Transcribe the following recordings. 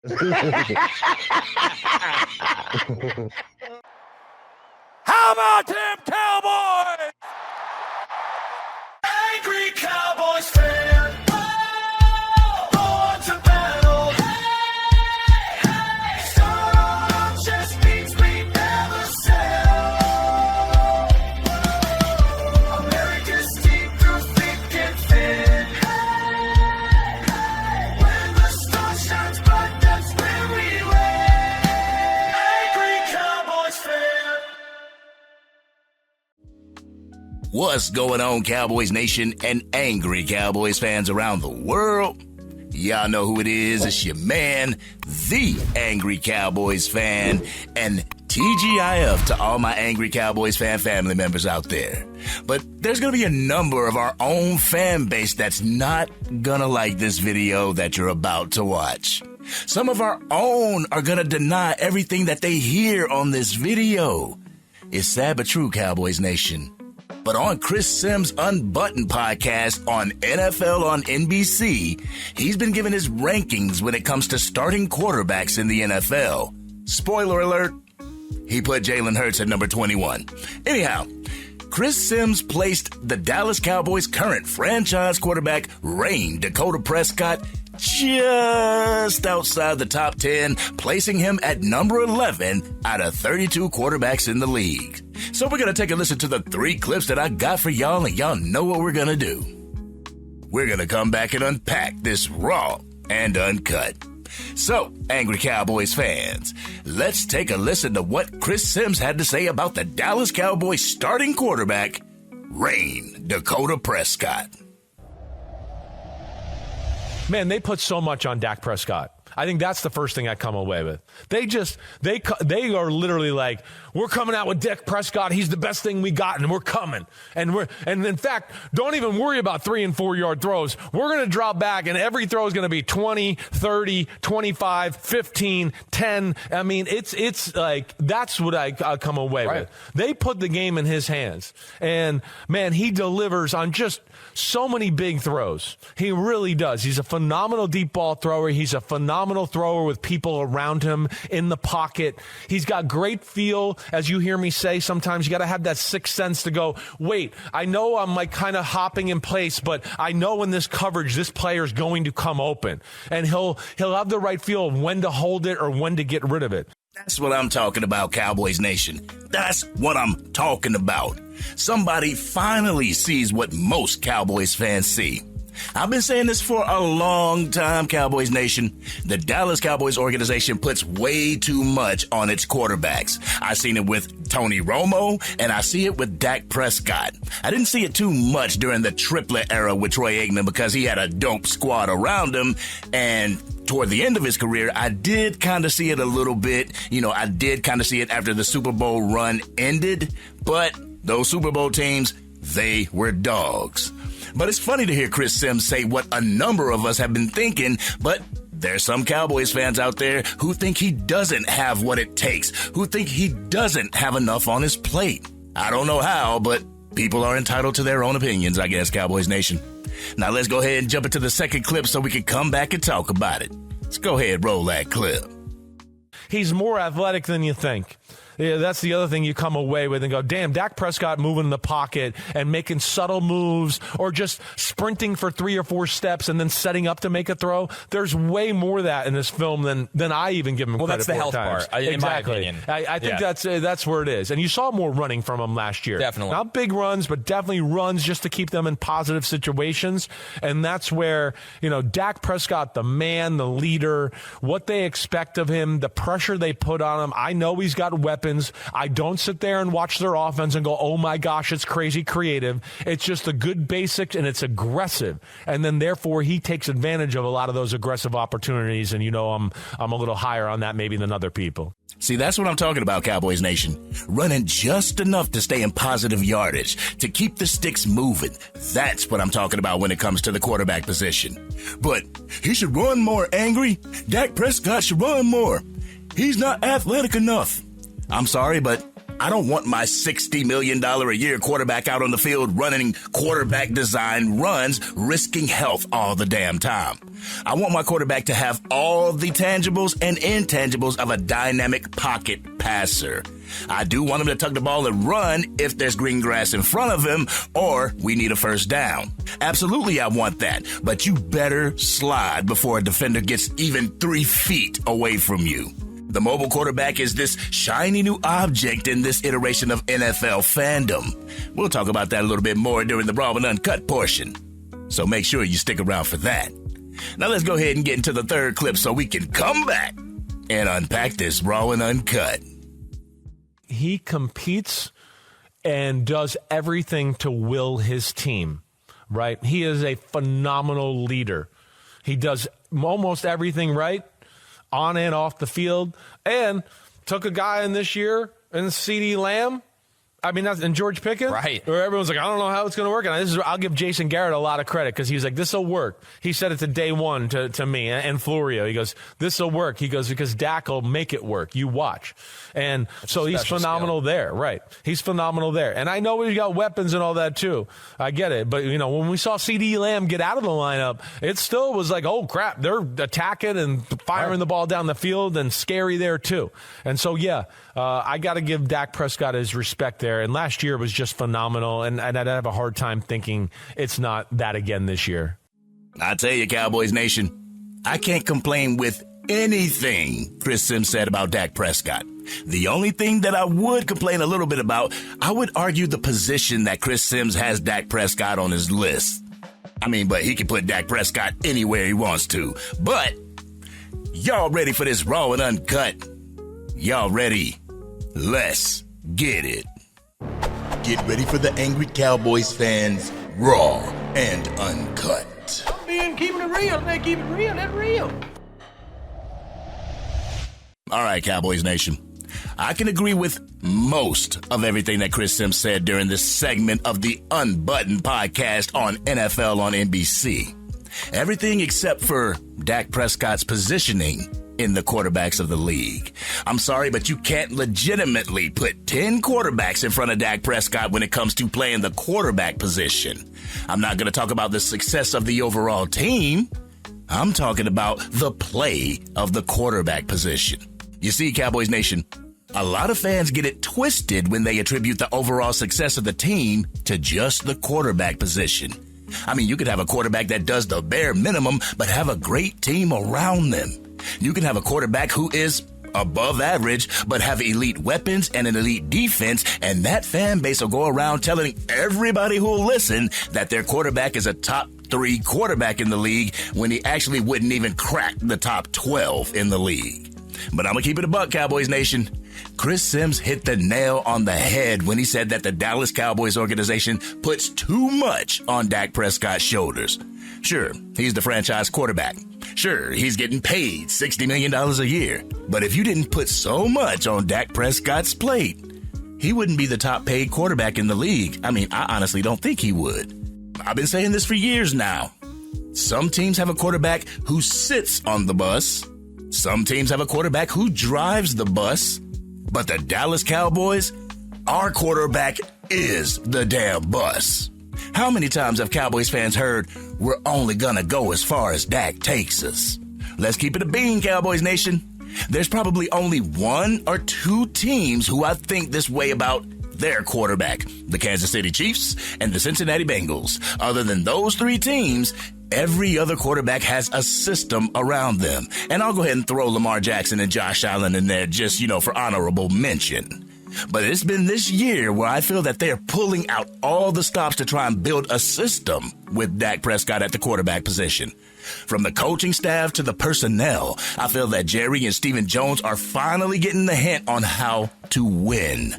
How about them Cowboys? Angry Cowboys Fan. Born to battle. Some just means we never sell. America's team through thick and thin. When the sun shines bright, that's when we win. Angry Cowboys Fan. What's going on, Cowboys Nation and Angry Cowboys fans around the world? Y'all know who it is. It's your man, the Angry Cowboys Fan, and TGIF to all my Angry Cowboys Fan family members out there. But there's going to be a number of our own fan base that's not going to like this video that you're about to watch. Some of our own are going to deny everything that they hear on this video. It's sad but true, Cowboys Nation. But on Chris Sims' Unbuttoned podcast on NFL on NBC, he's been given his rankings when it comes to starting quarterbacks in the NFL. Spoiler alert, he put Jalen Hurts at number 21. Anyhow, Chris Sims placed the Dallas Cowboys' current franchise quarterback, Dak Prescott, just outside the top 10, placing him at number 11 out of 32 quarterbacks in the league. So we're going to take a listen to the 3 clips that I got for y'all, and y'all know what we're going to do. We're going to come back and unpack this raw and uncut. So, Angry Cowboys fans, let's take a listen to what Chris Sims had to say about the Dallas Cowboys starting quarterback, Dak Prescott. Man, they put so much on Dak Prescott. I think that's the first thing I come away with. They are literally like, we're coming out with Dak Prescott. He's the best thing we got, and we're coming. And in fact, don't even worry about 3 and 4 yard throws. We're going to drop back, and every throw is going to be 20, 30, 25, 15, 10. I mean, it's like, that's what I come away with. They put the game in his hands. And man, he delivers on just so many big throws. He really does. He's a phenomenal deep ball thrower. He's a phenomenal thrower with people around him in the pocket. He's got great feel. As you hear me say, sometimes you got to have that sixth sense to go, wait, I know I'm like kind of hopping in place, but I know in this coverage, this player is going to come open, and he'll have the right feel of when to hold it or when to get rid of it. That's what I'm talking about, Cowboys Nation. That's what I'm talking about. Somebody finally sees what most Cowboys fans see. I've been saying this for a long time, Cowboys Nation. The Dallas Cowboys organization puts way too much on its quarterbacks. I've seen it with Tony Romo, and I see it with Dak Prescott. I didn't see it too much during the triplet era with Troy Aikman because he had a dope squad around him, and toward the end of his career, I did kind of see it a little bit. I did kind of see it after the Super Bowl run ended, but those Super Bowl teams, they were dogs. But it's funny to hear Chris Sims say what a number of us have been thinking, but there's some Cowboys fans out there who think he doesn't have what it takes, who think he doesn't have enough on his plate. I don't know how, but people are entitled to their own opinions, I guess, Cowboys Nation. Now let's go ahead and jump into the second clip so we can come back and talk about it. Let's go ahead, roll that clip. He's more athletic than you think. Yeah, that's the other thing you come away with and go, damn, Dak Prescott moving in the pocket and making subtle moves or just sprinting for 3 or 4 steps and then setting up to make a throw. There's way more of that in this film than I even give him credit for. Well, that's the health part, in my opinion. I think that's where it is. And you saw more running from him last year. Definitely. Not big runs, but definitely runs just to keep them in positive situations. And that's where, Dak Prescott, the man, the leader, what they expect of him, the pressure they put on him. I know he's got weapons. I don't sit there and watch their offense and go, oh my gosh, it's crazy creative. It's just a good basics, and it's aggressive. And then therefore he takes advantage of a lot of those aggressive opportunities. And I'm a little higher on that maybe than other people. See, that's what I'm talking about, Cowboys Nation. Running just enough to stay in positive yardage, to keep the sticks moving. That's what I'm talking about when it comes to the quarterback position. But he should run more, Angry. Dak Prescott should run more. He's not athletic enough. I'm sorry, but I don't want my $60 million a year quarterback out on the field running quarterback design runs, risking health all the damn time. I want my quarterback to have all the tangibles and intangibles of a dynamic pocket passer. I do want him to tuck the ball and run if there's green grass in front of him or we need a first down. Absolutely, I want that, but you better slide before a defender gets even 3 feet away from you. The mobile quarterback is this shiny new object in this iteration of NFL fandom. We'll talk about that a little bit more during the Raw and Uncut portion, so make sure you stick around for that. Now let's go ahead and get into the third clip so we can come back and unpack this Raw and Uncut. He competes and does everything to will his team, right? He is a phenomenal leader. He does almost everything right, on and off the field, and took a guy in this year in CeeDee Lamb. I mean, and George Pickens, right? Where everyone's like, I don't know how it's going to work. And I'll give Jason Garrett a lot of credit because he was like, this will work. He said it to day one to me and Florio. He goes, this will work. He goes, because Dak will make it work. You watch. And so he's phenomenal there, right? He's phenomenal there. And I know we've got weapons and all that too. I get it. But, you know, when we saw CeeDee Lamb get out of the lineup, it still was like, oh, crap, they're attacking and firing the ball down the field and scary there too. And so, yeah, I got to give Dak Prescott his respect there. And last year was just phenomenal, and I'd have a hard time thinking it's not that again this year. I tell you, Cowboys Nation, I can't complain with anything Chris Sims said about Dak Prescott. The only thing that I would complain a little bit about, I would argue the position that Chris Sims has Dak Prescott on his list. I mean, but he can put Dak Prescott anywhere he wants to. But y'all ready for this Raw and Uncut? Y'all ready? Let's get it. Get ready for the Angry Cowboys fans, Raw and Uncut. I'm being keeping it real. They keep it real. That's real. All right, Cowboys Nation. I can agree with most of everything that Chris Sims said during this segment of the Unbuttoned podcast on NFL on NBC. Everything except for Dak Prescott's positioning in the quarterbacks of the league. I'm sorry, but you can't legitimately put 10 quarterbacks in front of Dak Prescott when it comes to playing the quarterback position. I'm not going to talk about the success of the overall team. I'm talking about the play of the quarterback position. You see, Cowboys Nation, a lot of fans get it twisted when they attribute the overall success of the team to just the quarterback position. I mean, you could have a quarterback that does the bare minimum, but have a great team around them. You can have a quarterback who is above average, but have elite weapons and an elite defense, and that fan base will go around telling everybody who will listen that their quarterback is a top 3 quarterback in the league when he actually wouldn't even crack the top 12 in the league. But I'm going to keep it a buck, Cowboys Nation. Chris Sims hit the nail on the head when he said that the Dallas Cowboys organization puts too much on Dak Prescott's shoulders. Sure, he's the franchise quarterback. Sure, he's getting paid $60 million a year. But if you didn't put so much on Dak Prescott's plate, he wouldn't be the top paid quarterback in the league. I mean, I honestly don't think he would. I've been saying this for years now. Some teams have a quarterback who sits on the bus. Some teams have a quarterback who drives the bus. But the Dallas Cowboys, our quarterback is the damn bus. How many times have Cowboys fans heard, we're only gonna go as far as Dak takes us? Let's keep it a bean, Cowboys Nation. There's probably only 1 or 2 teams who I think this way about their quarterback, the Kansas City Chiefs and the Cincinnati Bengals. Other than those 3 teams, every other quarterback has a system around them. And I'll go ahead and throw Lamar Jackson and Josh Allen in there just, for honorable mention. But it's been this year where I feel that they're pulling out all the stops to try and build a system with Dak Prescott at the quarterback position. From the coaching staff to the personnel, I feel that Jerry and Stephen Jones are finally getting the hint on how to win.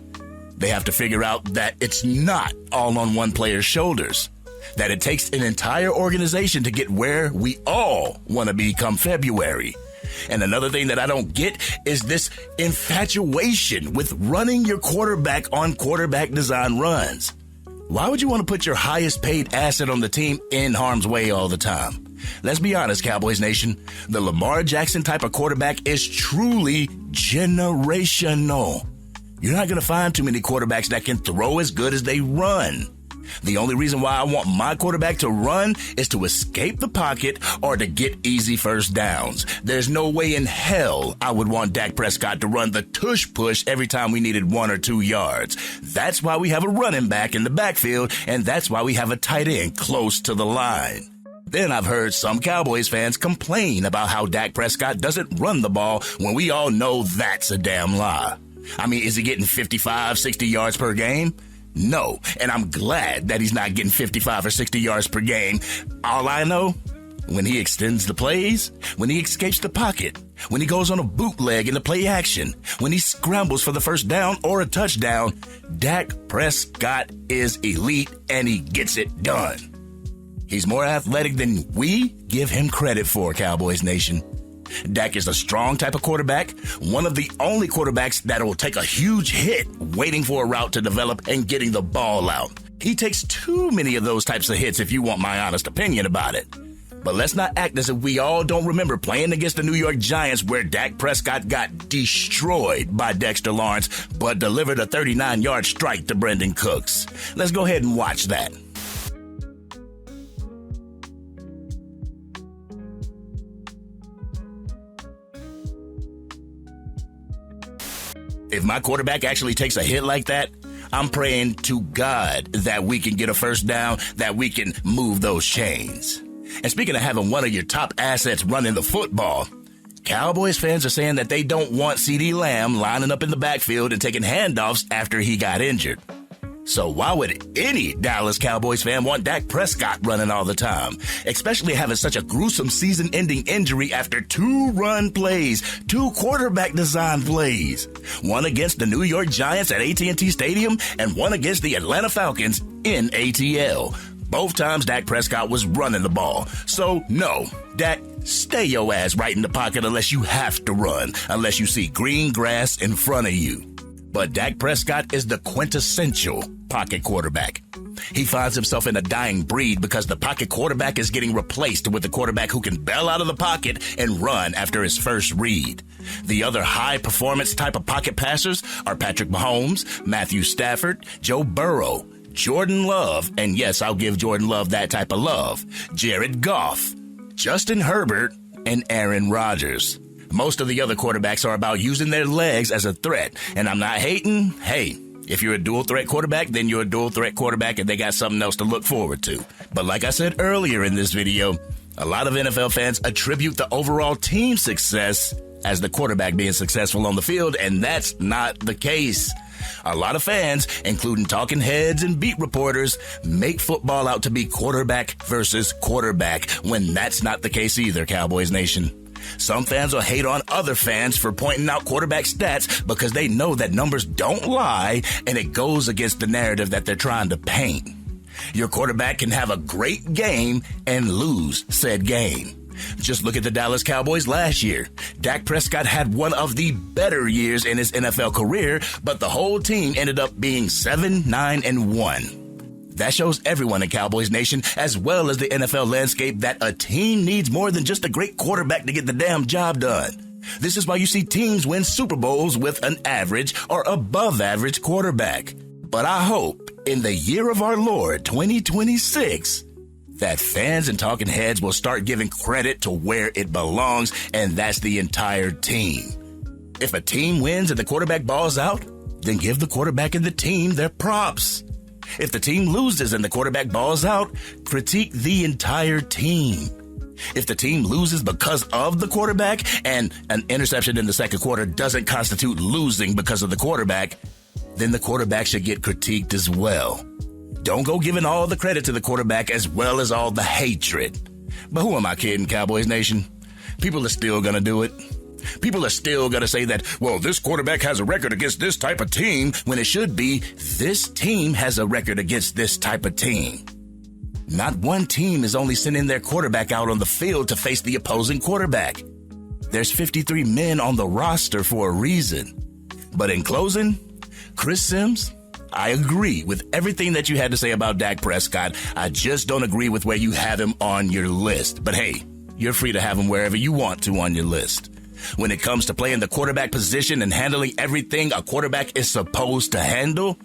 They have to figure out that it's not all on one player's shoulders, that it takes an entire organization to get where we all want to be come February. And another thing that I don't get is this infatuation with running your quarterback on quarterback design runs. Why would you want to put your highest paid asset on the team in harm's way all the time? Let's be honest, Cowboys Nation. The Lamar Jackson type of quarterback is truly generational. You're not going to find too many quarterbacks that can throw as good as they run. The only reason why I want my quarterback to run is to escape the pocket or to get easy first downs. There's no way in hell I would want Dak Prescott to run the tush push every time we needed 1 or 2 yards. That's why we have a running back in the backfield, and that's why we have a tight end close to the line. Then I've heard some Cowboys fans complain about how Dak Prescott doesn't run the ball when we all know that's a damn lie. I mean, is he getting 55, 60 yards per game? No, and I'm glad that he's not getting 55 or 60 yards per game. All I know, when he extends the plays, when he escapes the pocket, when he goes on a bootleg in the play action, when he scrambles for the first down or a touchdown, Dak Prescott is elite and he gets it done. He's more athletic than we give him credit for, Cowboys Nation. Dak is a strong type of quarterback, one of the only quarterbacks that will take a huge hit waiting for a route to develop and getting the ball out. He takes too many of those types of hits if you want my honest opinion about it. But let's not act as if we all don't remember playing against the New York Giants where Dak Prescott got destroyed by Dexter Lawrence but delivered a 39-yard strike to Brendan Cooks. Let's go ahead and watch that. If my quarterback actually takes a hit like that, I'm praying to God that we can get a first down, that we can move those chains. And speaking of having one of your top assets running the football, Cowboys fans are saying that they don't want CeeDee Lamb lining up in the backfield and taking handoffs after he got injured. So why would any Dallas Cowboys fan want Dak Prescott running all the time, especially having such a gruesome season-ending injury after 2 run plays, 2 quarterback design plays, one against the New York Giants at AT&T Stadium and one against the Atlanta Falcons in ATL. Both times Dak Prescott was running the ball. So no, Dak, stay your ass right in the pocket unless you have to run, unless you see green grass in front of you. But Dak Prescott is the quintessential pocket quarterback. He finds himself in a dying breed because the pocket quarterback is getting replaced with the quarterback who can bail out of the pocket and run after his first read. The other high-performance type of pocket passers are Patrick Mahomes, Matthew Stafford, Joe Burrow, Jordan Love, and yes, I'll give Jordan Love that type of love, Jared Goff, Justin Herbert, and Aaron Rodgers. Most of the other quarterbacks are about using their legs as a threat, and I'm not hating. Hey, if you're a dual threat quarterback, then you're a dual threat quarterback and they got something else to look forward to. But like I said earlier in this video, a lot of NFL fans attribute the overall team success as the quarterback being successful on the field, and that's not the case. A lot of fans, including talking heads and beat reporters, make football out to be quarterback versus quarterback when that's not the case either, Cowboys Nation. Some fans will hate on other fans for pointing out quarterback stats because they know that numbers don't lie and it goes against the narrative that they're trying to paint. Your quarterback can have a great game and lose said game. Just look at the Dallas Cowboys last year. Dak Prescott had one of the better years in his NFL career, but the whole team ended up being 7-9-1. That shows everyone in Cowboys Nation, as well as the NFL landscape, that a team needs more than just a great quarterback to get the damn job done. This is why you see teams win Super Bowls with an average or above average quarterback. But I hope in the year of our Lord, 2026, that fans and talking heads will start giving credit to where it belongs, and that's the entire team. If a team wins and the quarterback balls out, then give the quarterback and the team their props. If the team loses and the quarterback balls out, critique the entire team. If the team loses because of the quarterback and an interception in the second quarter doesn't constitute losing because of the quarterback, then the quarterback should get critiqued as well. Don't go giving all the credit to the quarterback as well as all the hatred. But who am I kidding, Cowboys Nation? People are still going to do it. People are still going to say that, well, this quarterback has a record against this type of team, when it should be, this team has a record against this type of team. Not one team is only sending their quarterback out on the field to face the opposing quarterback. There's 53 men on the roster for a reason. But in closing, Chris Sims, I agree with everything that you had to say about Dak Prescott. I just don't agree with where you have him on your list. But hey, you're free to have him wherever you want to on your list. when it comes to playing the quarterback position and handling everything a quarterback is supposed to handle,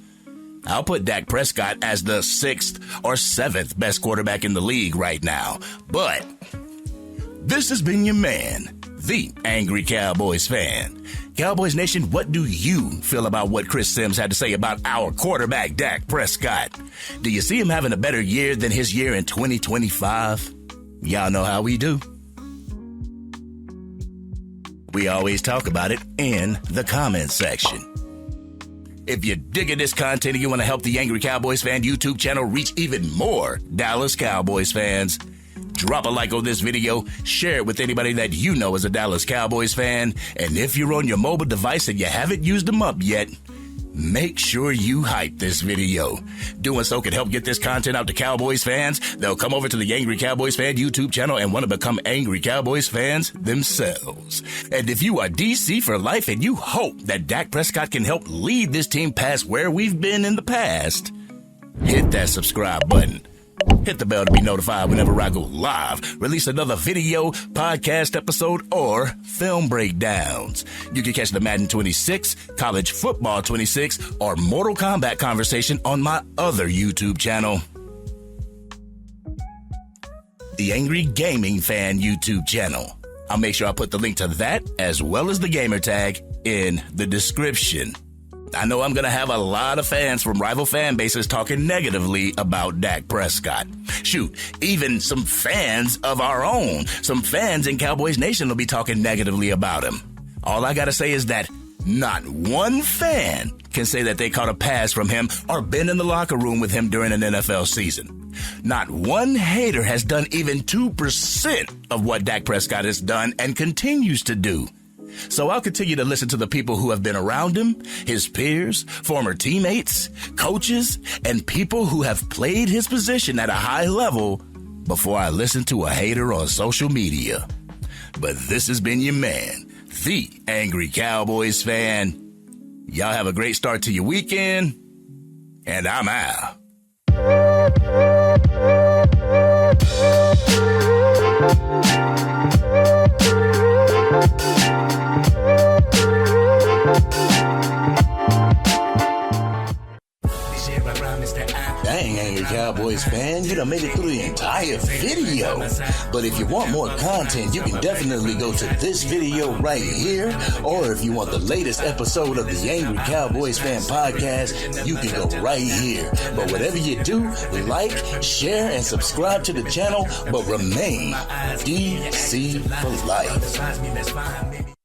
I'll put Dak Prescott as the 6th or 7th best quarterback in the league right now. But this has been your man, the Angry Cowboys Fan. Cowboys Nation, what do you feel about what Chris Sims had to say about our quarterback, Dak Prescott? Do you see him having a better year than his year in 2025? Y'all know how we do. We always talk about it in the comments section. If you're digging this content and you want to help the Angry Cowboys Fan YouTube channel reach even more Dallas Cowboys fans, drop a like on this video, share it with anybody that you know is a Dallas Cowboys fan, and if you're on your mobile device and you haven't used them up yet, make sure you hype this video. Doing so can help get this content out to Cowboys fans. They'll come over to the Angry Cowboys Fan YouTube channel and want to become Angry Cowboys fans themselves. And if you are DC for life and you hope that Dak Prescott can help lead this team past where we've been in the past, hit that subscribe button. Hit the bell to be notified whenever I go live, release another video, podcast episode, or film breakdowns. You can catch the Madden 26, College Football 26, or Mortal Kombat conversation on my other YouTube channel, the Angry Gaming Fan YouTube channel. I'll make sure I put the link to that as well as the gamer tag in the description. I know I'm going to have a lot of fans from rival fan bases talking negatively about Dak Prescott. Shoot, even some fans of our own, some fans in Cowboys Nation will be talking negatively about him. All I got to say is that not one fan can say that they caught a pass from him or been in the locker room with him during an NFL season. Not one hater has done even 2% of what Dak Prescott has done and continues to do. So I'll continue to listen to the people who have been around him, his peers, former teammates, coaches, and people who have played his position at a high level before I listen to a hater on social media. But this has been your man, the Angry Cowboys Fan. Y'all have a great start to your weekend, and I'm out. Dang, Angry Cowboys Fan, you done made it through the entire video. But if you want more content, you can definitely go to this video right here. Or if you want the latest episode of the Angry Cowboys Fan podcast, you can go right here. But whatever you do, like, share, and subscribe to the channel, but remain DC for life.